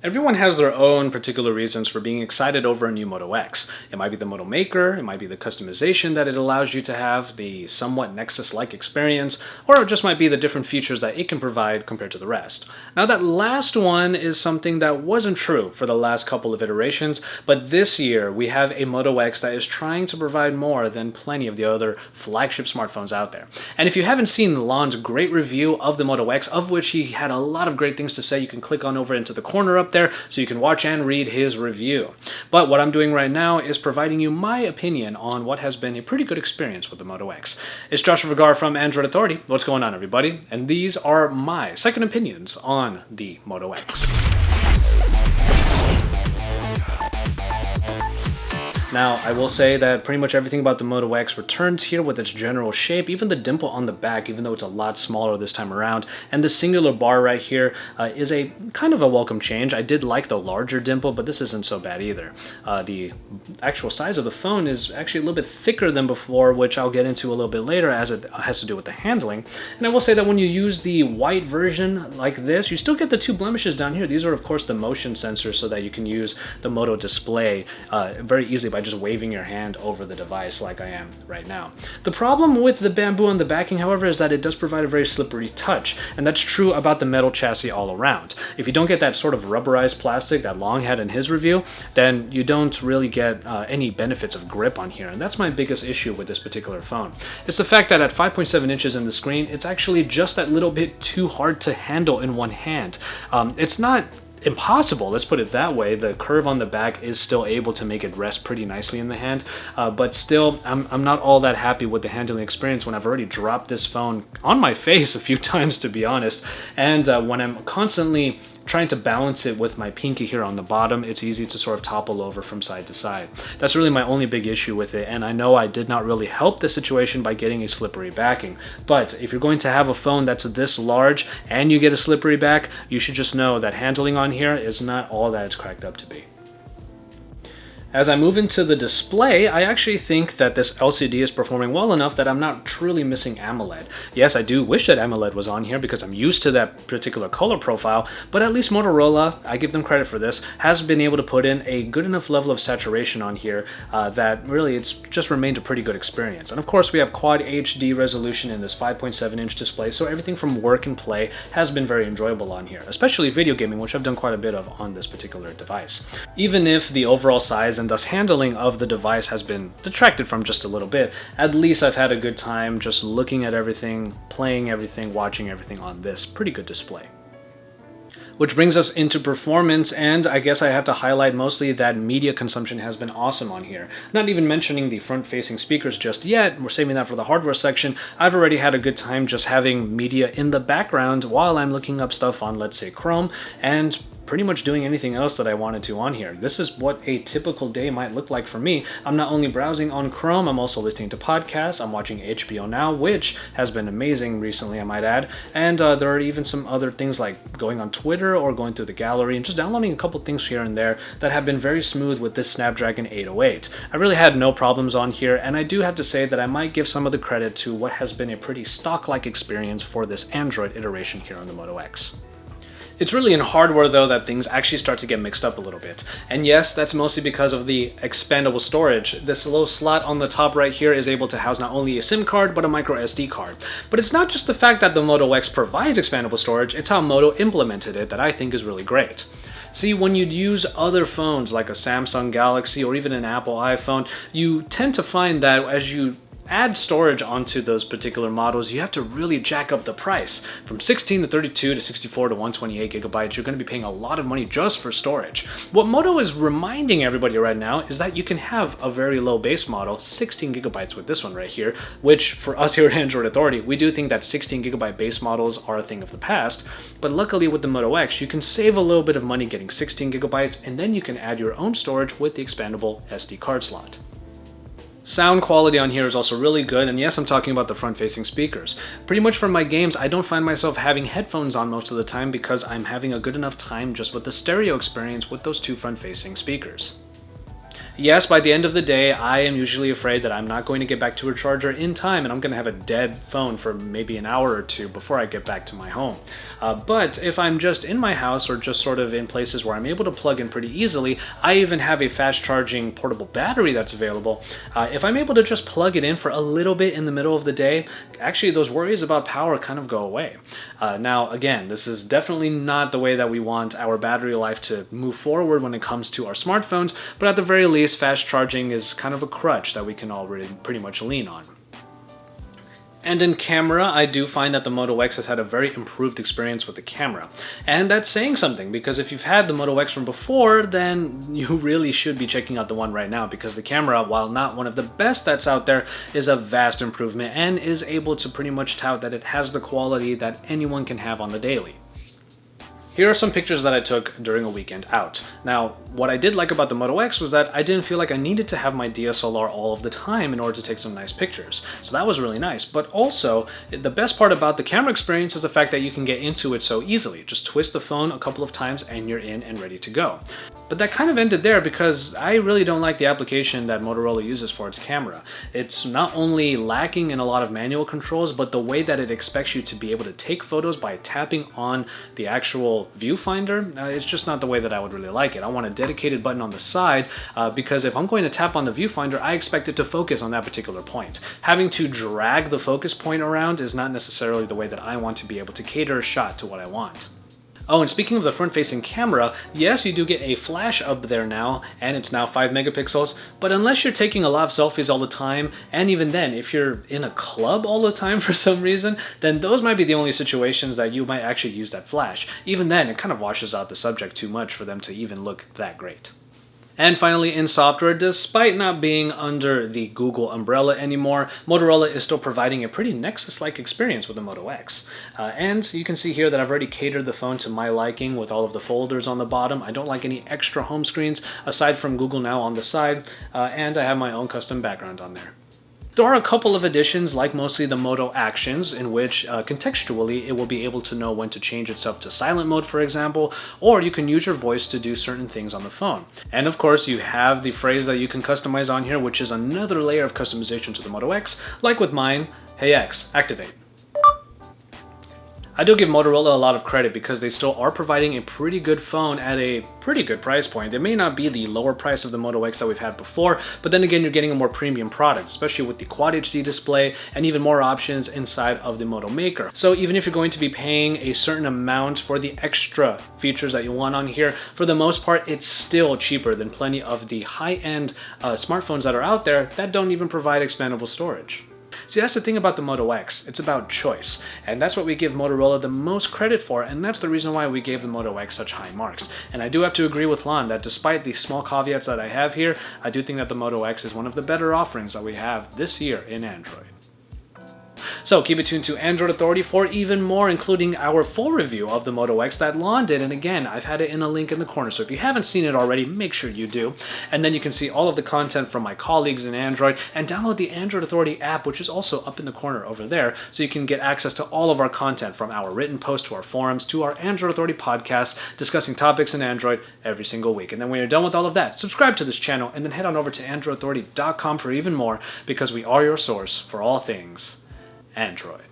Everyone has their own particular reasons for being excited over a new Moto X. It might be the Moto Maker, it might be the customization that it allows you to have, the somewhat Nexus-like experience, or it just might be the different features that it can provide compared to the rest. Now that last one is something that wasn't true for the last couple of iterations, but this year we have a Moto X that is trying to provide more than plenty of the other flagship smartphones out there. And if you haven't seen Lanh's great review of the Moto X, of which he had a lot of great things to say, you can click on over into the corner up there so you can watch and read his review. But what I'm doing right now is providing you my opinion on what has been a pretty good experience with the Moto X. It's Joshua Vergara from Android Authority. What's going on, everybody? And these are my second opinions on the Moto X. Now, I will say that pretty much everything about the Moto X returns here with its general shape, even the dimple on the back, even though it's a lot smaller this time around. And the singular bar right here is a kind of a welcome change. I did like the larger dimple, but this isn't so bad either. The actual size of the phone is actually a little bit thicker than before, which I'll get into a little bit later as it has to do with the handling. And I will say that when you use the white version like this, you still get the two blemishes down here. These are, of course, the motion sensors so that you can use the Moto display very easily by just waving your hand over the device like I am right now. The problem with the bamboo on the backing, however, is that it does provide a very slippery touch, and that's true about the metal chassis all around. If you don't get that sort of rubberized plastic that Lanh had in his review, then you don't really get any benefits of grip on here, and that's my biggest issue with this particular phone. It's the fact that at 5.7 inches in the screen, it's actually just that little bit too hard to handle in one hand. It's not impossible, let's put it that way. The curve on the back is still able to make it rest pretty nicely in the hand, but still I'm not all that happy with the handling experience when I've already dropped this phone on my face a few times, to be honest, and when I'm constantly trying to balance it with my pinky here on the bottom, it's easy to sort of topple over from side to side. That's really my only big issue with it, and I know I did not really help the situation by getting a slippery backing. But if you're going to have a phone that's this large and you get a slippery back, you should just know that handling on here is not all that it's cracked up to be. As I move into the display, I actually think that this LCD is performing well enough that I'm not truly missing AMOLED. Yes, I do wish that AMOLED was on here because I'm used to that particular color profile, but at least Motorola, I give them credit for this, has been able to put in a good enough level of saturation on here that really it's just remained a pretty good experience. And of course, we have Quad HD resolution in this 5.7-inch display, so everything from work and play has been very enjoyable on here, especially video gaming, which I've done quite a bit of on this particular device. Even if the overall size and thus handling of the device has been detracted from just a little bit, at least I've had a good time just looking at everything, playing everything, watching everything on this pretty good display. Which brings us into performance, and I guess I have to highlight mostly that media consumption has been awesome on here. Not even mentioning the front-facing speakers just yet, we're saving that for the hardware section. I've already had a good time just having media in the background while I'm looking up stuff on, let's say, Chrome, and pretty much doing anything else that I wanted to on here. This is what a typical day might look like for me. I'm not only browsing on Chrome, I'm also listening to podcasts, I'm watching HBO Now, which has been amazing recently, I might add, and there are even some other things like going on Twitter or going through the gallery and just downloading a couple things here and there that have been very smooth with this Snapdragon 808. I really had no problems on here, and I do have to say that I might give some of the credit to what has been a pretty stock-like experience for this Android iteration here on the Moto X. It's really in hardware, though, that things actually start to get mixed up a little bit. And yes, that's mostly because of the expandable storage. This little slot on the top right here is able to house not only a SIM card, but a micro SD card. But it's not just the fact that the Moto X provides expandable storage, it's how Moto implemented it that I think is really great. See, when you'd use other phones like a Samsung Galaxy or even an Apple iPhone, you tend to find that as you add storage onto those particular models, you have to really jack up the price. From 16 to 32 to 64 to 128 gigabytes, you're going to be paying a lot of money just for storage. What Moto is reminding everybody right now is that you can have a very low base model, 16 gigabytes with this one right here, which for us here at Android Authority, we do think that 16 gigabyte base models are a thing of the past, but luckily with the Moto X, you can save a little bit of money getting 16 gigabytes, and then you can add your own storage with the expandable SD card slot. Sound quality on here is also really good, and yes, I'm talking about the front-facing speakers. Pretty much for my games, I don't find myself having headphones on most of the time because I'm having a good enough time just with the stereo experience with those two front-facing speakers. Yes, by the end of the day, I am usually afraid that I'm not going to get back to a charger in time and I'm going to have a dead phone for maybe an hour or two before I get back to my home. But if I'm just in my house or just sort of in places where I'm able to plug in pretty easily, I even have a fast charging portable battery that's available. If I'm able to just plug it in for a little bit in the middle of the day, actually those worries about power kind of go away. Now, again, this is definitely not the way that we want our battery life to move forward when it comes to our smartphones, but at the very least, fast charging is kind of a crutch that we can already pretty much lean on. And in camera, I do find that the Moto X has had a very improved experience with the camera. And that's saying something, because if you've had the Moto X from before, then you really should be checking out the one right now, because the camera, while not one of the best that's out there, is a vast improvement and is able to pretty much tout that it has the quality that anyone can have on the daily. Here are some pictures that I took during a weekend out. Now, what I did like about the Moto X was that I didn't feel like I needed to have my DSLR all of the time in order to take some nice pictures. So that was really nice. But also, the best part about the camera experience is the fact that you can get into it so easily. Just twist the phone a couple of times and you're in and ready to go. But that kind of ended there because I really don't like the application that Motorola uses for its camera. It's not only lacking in a lot of manual controls, but the way that it expects you to be able to take photos by tapping on the actual viewfinder, it's just not the way that I would really like it. I want a dedicated button on the side because if I'm going to tap on the viewfinder, I expect it to focus on that particular point. Having to drag the focus point around is not necessarily the way that I want to be able to cater a shot to what I want. Oh, and speaking of the front-facing camera, yes, you do get a flash up there now, and it's now 5 megapixels, but unless you're taking a lot of selfies all the time, and even then, if you're in a club all the time for some reason, then those might be the only situations that you might actually use that flash. Even then, it kind of washes out the subject too much for them to even look that great. And finally, in software, despite not being under the Google umbrella anymore, Motorola is still providing a pretty Nexus-like experience with the Moto X. And you can see here that I've already catered the phone to my liking with all of the folders on the bottom. I don't like any extra home screens aside from Google Now on the side, and I have my own custom background on there. There are a couple of additions, like mostly the Moto Actions, in which contextually it will be able to know when to change itself to silent mode, for example, or you can use your voice to do certain things on the phone. And of course, you have the phrase that you can customize on here, which is another layer of customization to the Moto X, like with mine, "Hey X, activate." I do give Motorola a lot of credit because they still are providing a pretty good phone at a pretty good price point. It may not be the lower price of the Moto X that we've had before, but then again, you're getting a more premium product, especially with the Quad HD display and even more options inside of the Moto Maker. So even if you're going to be paying a certain amount for the extra features that you want on here, for the most part, it's still cheaper than plenty of the high-end smartphones that are out there that don't even provide expandable storage. See, that's the thing about the Moto X. It's about choice, and that's what we give Motorola the most credit for, and that's the reason why we gave the Moto X such high marks. And I do have to agree with Lanh that despite the small caveats that I have here, I do think that the Moto X is one of the better offerings that we have this year in Android. So keep it tuned to Android Authority for even more, including our full review of the Moto X that Lanh did. And again, I've had it in a link in the corner, so if you haven't seen it already, make sure you do. And then you can see all of the content from my colleagues in Android, and download the Android Authority app, which is also up in the corner over there, so you can get access to all of our content, from our written posts to our forums to our Android Authority podcast, discussing topics in Android every single week. And then when you're done with all of that, subscribe to this channel and then head on over to androidauthority.com for even more, because we are your source for all things Android.